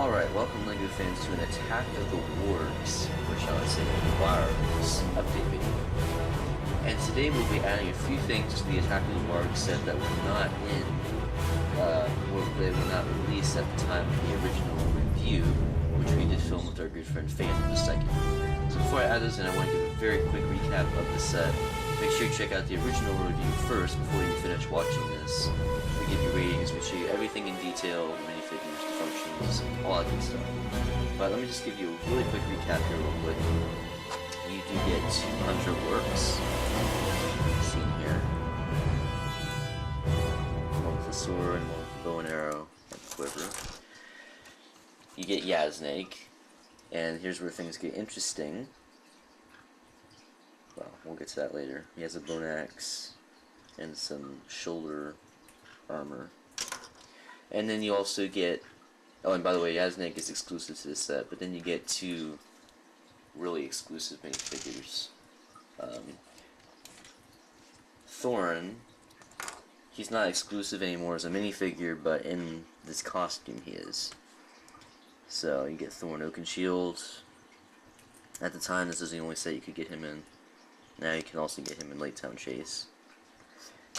Alright, welcome LEGO fans to an Attack of the Wargs, or shall I say, Wargs update video. And today we'll be adding a few things to the Attack of the Wargs set that were not they were not released at the time of the original review, which we did film with our good friend Fan for the second. So before I add those in, I want to give a very quick recap of the set. Make sure you check out the original review first before you finish watching this. We give you ratings, we show you everything in detail, minifigures, the functions, all that good stuff. But let me just give you a really quick recap here real quick. You do get 200 Wargs, seen here. One with a sword, one with a bow and arrow, and a quiver. You get Azog, and here's where things get interesting. Well, we'll get to that later. He has a bone axe and some shoulder armor. And then you also get, oh, and by the way, Azog is exclusive to this set, but then you get two really exclusive minifigures. Thorn, he's not exclusive anymore as a minifigure, but in this costume he is. So you get Thorn Oakenshield. At the time, this is the only set you could get him in. Now you can also get him in Lake Town Chase.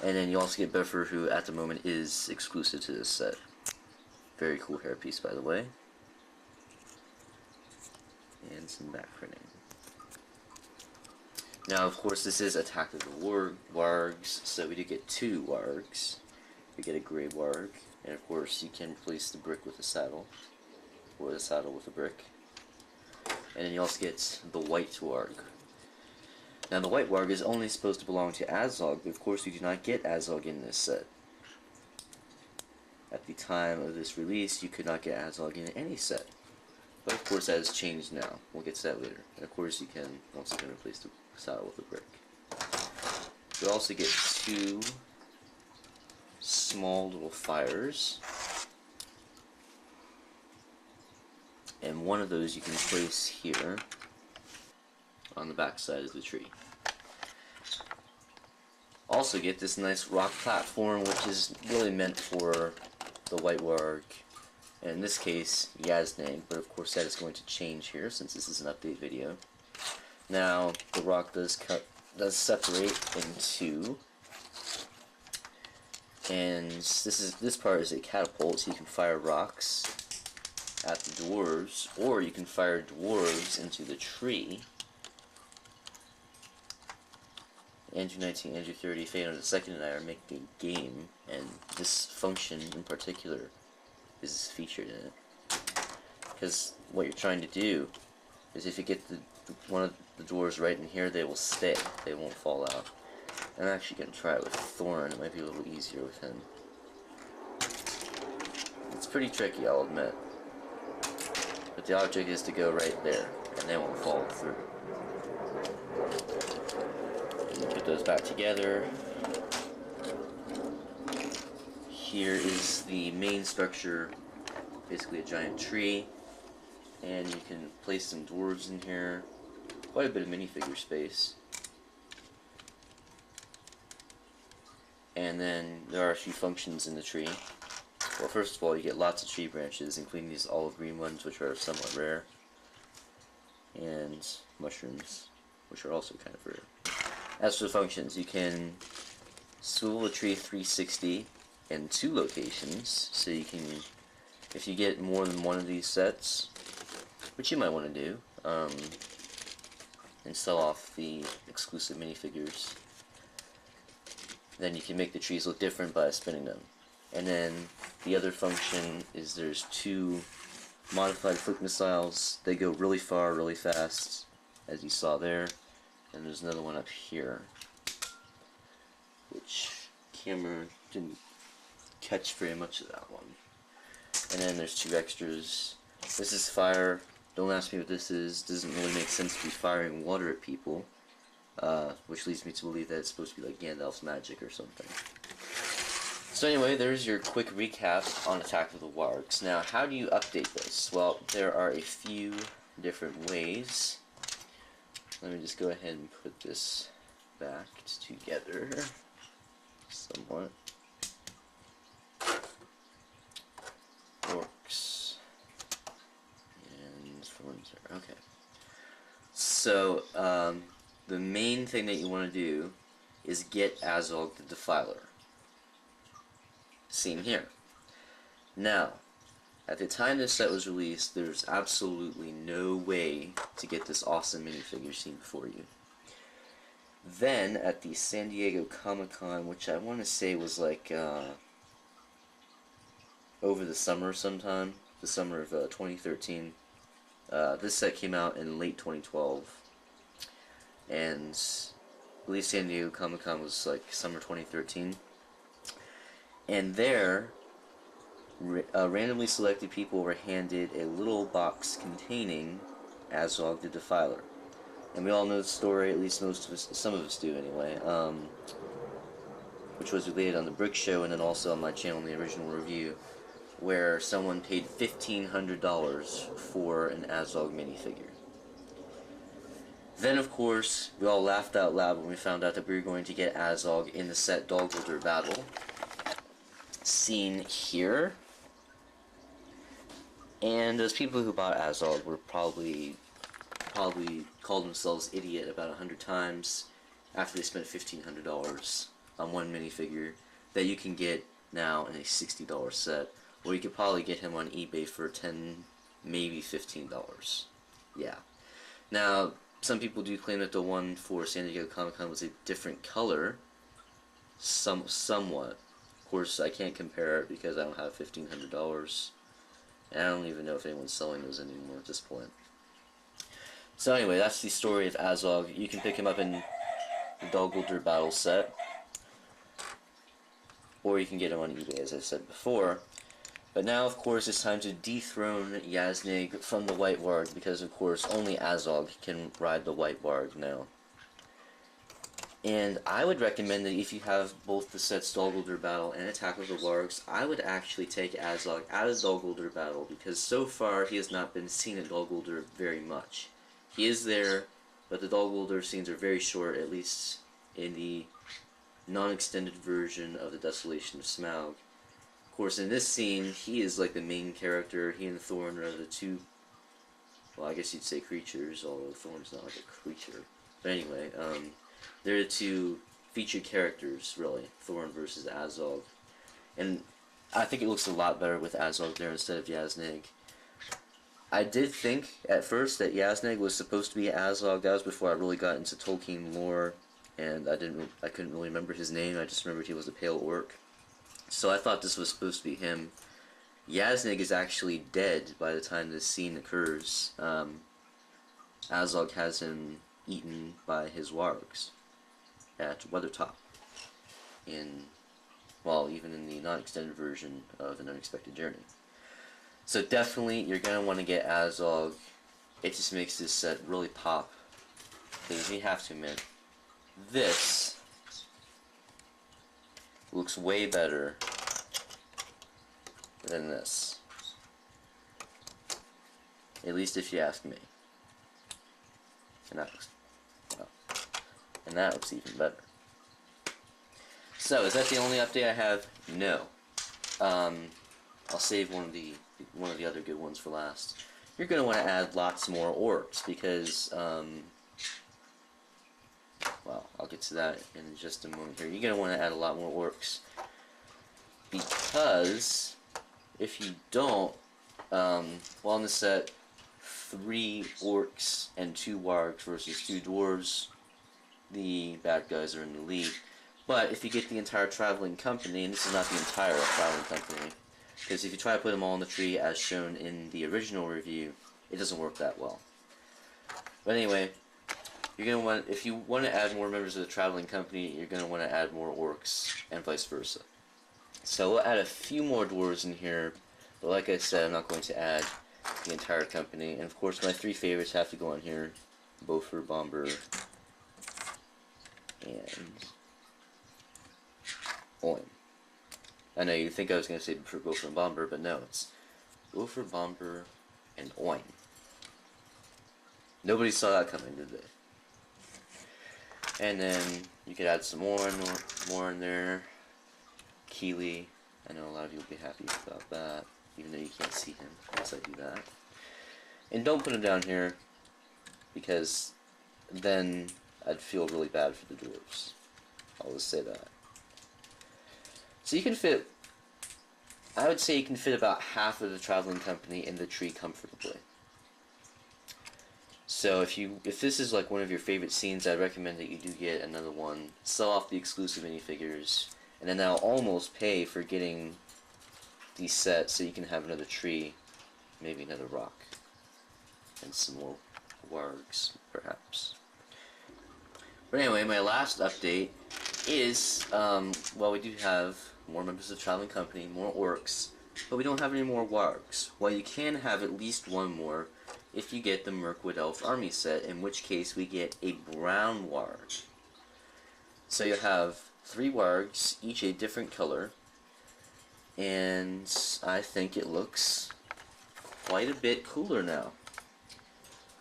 And then you also get Buffer, who at the moment is exclusive to this set. Very cool hairpiece, by the way. And some back printing. Now, of course, this is Attack of the Wargs, so we do get two Wargs. We get a gray Warg, and of course you can replace the brick with a saddle, or the saddle with a brick. And then you also get the white Warg. Now, the white Warg is only supposed to belong to Azog, but of course we do not get Azog in this set. At the time of this release, you could not get Azog in any set. But of course that has changed now. We'll get to that later. And of course you can, once again, replace the saddle with a brick. You also get two small little fires. And one of those you can place here on the back side of the tree. Also get this nice rock platform, which is really meant for the white Warg, and in this case Azog, but of course that is going to change here since this is an update video. Now the rock does separate in two, and this part is a catapult, so you can fire rocks at the dwarves, or you can fire dwarves into the tree. Andrew 19, Andrew 30, Fano the Second, and I are making a game, and this function in particular is featured in it. Because what you're trying to do is, if you get one of the dwarves right in here, they will stay. They won't fall out. I'm actually going to try it with Thorn. It might be a little easier with him. It's pretty tricky, I'll admit. But the object is to go right there, and they won't fall through. Put those back together. Here is the main structure, basically a giant tree, and you can place some dwarves in here. Quite a bit of minifigure space. And then there are a few functions in the tree. Well, first of all, you get lots of tree branches, including these olive green ones, which are somewhat rare, and mushrooms, which are also kind of rare. As for the functions, you can swivel a tree 360 in two locations, so you can, if you get more than one of these sets, which you might want to do, and sell off the exclusive minifigures, then you can make the trees look different by spinning them. And then the other function is there's two modified flick missiles. They go really far, really fast, as you saw there. And there's another one up here, which camera didn't catch very much of that one. And then there's two extras. This is fire. Don't ask me what this is. Doesn't really make sense to be firing water at people, which leads me to believe that it's supposed to be like Gandalf's magic or something. So anyway, there's your quick recap on Attack of the Wargs. Now, how do you update this? Well, there are a few different ways. Let me just go ahead and put this back together somewhat. Works. enter. Okay. So, the main thing that you want to do is get Azog the Defiler. Seen here. Now, at the time this set was released, there's absolutely no way to get this awesome minifigure seen before you. Then, at the San Diego Comic-Con, which I want to say was like, over the summer sometime, the summer of 2013, this set came out in late 2012, and I believe San Diego Comic-Con was like summer 2013, and there, randomly selected people were handed a little box containing Azog the Defiler. And we all know the story, at least most of us, some of us do anyway, which was related on the Brick Show and then also on my channel in the original review, where someone paid $1,500 for an Azog minifigure. Then, of course, we all laughed out loud when we found out that we were going to get Azog in the set Dog Wilder Battle. Seen here. And those people who bought Azog were probably called themselves idiot about 100 times after they spent $1,500 on one minifigure that you can get now in a $60 set, or you could probably get him on eBay for $10, maybe $15. Yeah. Now, some people do claim that the one for San Diego Comic-Con was a different color, somewhat. Of course, I can't compare it because I don't have $1,500, and I don't even know if anyone's selling those anymore at this point. So anyway, that's the story of Azog. You can pick him up in the Dog Wilder Battle set, or you can get him on eBay, as I said before. But now, of course, it's time to dethrone Yasnig from the White Warg, because, of course, only Azog can ride the White Warg now. And I would recommend that if you have both the sets Dog Wilder Battle and Attack of the Wargs, I would actually take Azog out of Dog Wilder Battle, because so far he has not been seen at Dog Wilder very much. He is there, but the Dog Wilder scenes are very short, at least in the non-extended version of the Desolation of Smaug. Of course, in this scene, he is like the main character. He and Thorn are the two, well, I guess you'd say creatures, although Thorn's not like a creature. But anyway, they're the two featured characters, really, Thorn versus Azog. And I think it looks a lot better with Azog there instead of Yasnig. I did think at first that Yasnig was supposed to be Azog. That was before I really got into Tolkien lore, and I couldn't really remember his name. I just remembered he was a pale orc. So I thought this was supposed to be him. Yasnig is actually dead by the time this scene occurs. Azog has him eaten by his wargs at Weathertop. Even in the non-extended version of An Unexpected Journey. So definitely, you're going to want to get Azog. It just makes this set really pop. Because you have to admit, this looks way better than this. At least if you ask me. And that looks even better. So, is that the only update I have? No. I'll save one of the other good ones for last. You're going to want to add lots more orcs because, well, I'll get to that in just a moment here. You're going to want to add a lot more orcs because if you don't, well, in the set, 3 orcs and 2 wargs versus 2 dwarves, the bad guys are in the lead. But if you get the entire traveling company, and this is not the entire traveling company, because if you try to put them all in the tree as shown in the original review, it doesn't work that well. But anyway, you're gonna want, if you want to add more members of the traveling company, you're gonna want to add more orcs and vice versa. So we'll add a few more dwarves in here, but like I said, I'm not going to add the entire company. And of course, my 3 favorites have to go on here: Bofur, Bomber, and Oin. I know you'd think I was going to say Bofur and Bomber, but no, it's Bofur, Bomber, and Oin. Nobody saw that coming, did they? And then you could add some more in there. Keeley. I know a lot of you will be happy about that, even though you can't see him once I do that. And don't put them down here, because then I'd feel really bad for the dwarves. I'll just say that. So you can fit, I would say you can fit about half of the traveling company in the tree comfortably. So if this is like one of your favorite scenes, I'd recommend that you do get another one. Sell off the exclusive minifigures, and then that'll almost pay for getting these sets so you can have another tree, maybe another rock, and some more wargs, perhaps. But anyway, my last update is, well, we do have more members of the traveling company, more orcs, but we don't have any more wargs. Well, you can have at least one more if you get the Mirkwood Elf Army set, in which case we get a brown warg. So you have 3 wargs, each a different color, and I think it looks quite a bit cooler now.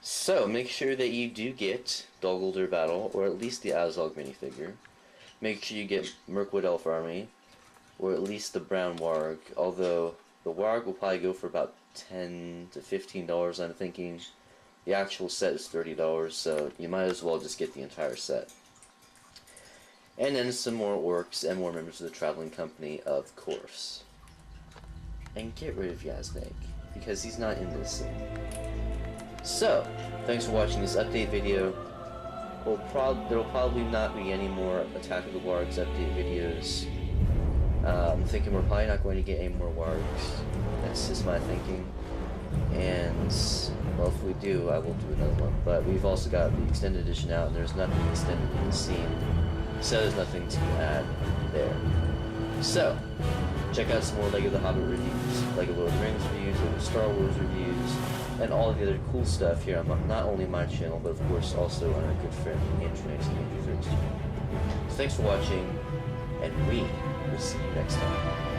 So make sure that you do get Dogolder Battle, or at least the Azog minifigure. Make sure you get Mirkwood Elf Army, or at least the brown warg, although the warg will probably go for about $10 to $15, I'm thinking. The actual set is $30, so you might as well just get the entire set. And then some more orcs and more members of the traveling company, of course. And get rid of Yaznek, because he's not in this scene. So, thanks for watching this update video. There'll probably not be any more Attack of the Wargs update videos. I'm thinking we're probably not going to get any more wargs. That's just my thinking. And, well, if we do, I will do another one. But we've also got the extended edition out, and there's nothing extended in the scene. So there's nothing to add there. So, check out some more LEGO The Hobbit reviews, LEGO Lord of the Rings reviews, LEGO Star Wars reviews, and all of the other cool stuff here on not only my channel, but of course also on our good friend Andrew Next Andrew 13. So thanks for watching, and we will see you next time.